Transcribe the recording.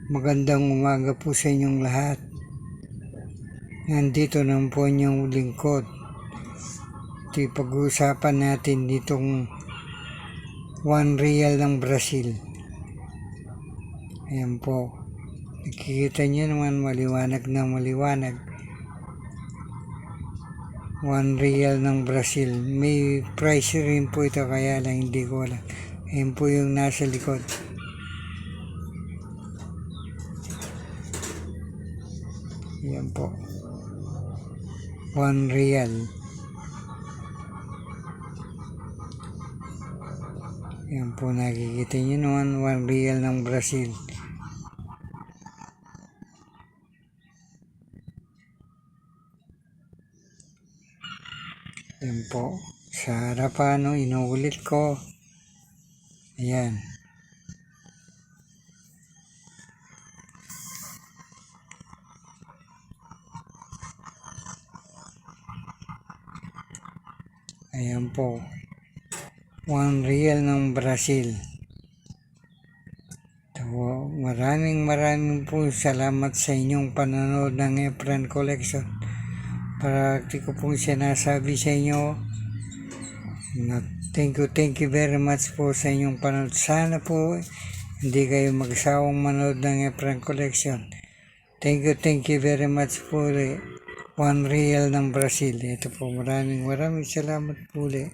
Magandang umaga po sa inyong lahat. Nandito naman po inyong lingkod. Ito yung pag-uusapan natin ditong $1 ng Brazil. Ayan po. Nakikita nyo naman maliwanag na maliwanag. $1 ng Brazil. May price rin po ito kaya lang hindi ko alam. Ayan po yung nasa likod. Yan po. $1. Yan po nakikita nyo naman $1 ng Brazil. Yan po. Sa harapan, inuulit ko. Ayan. Ayan po. $1 ng Brazil. So, maraming po salamat sa inyong panonood ng Efren Collection. Parati ko pong sinasabi sa inyo na thank you very much po sa inyong panonood. Sana po hindi kayo magsawang manood ng Efren Collection. Thank you very much po. $1 ng Brazil. Ito po, maraming salamat po ulit.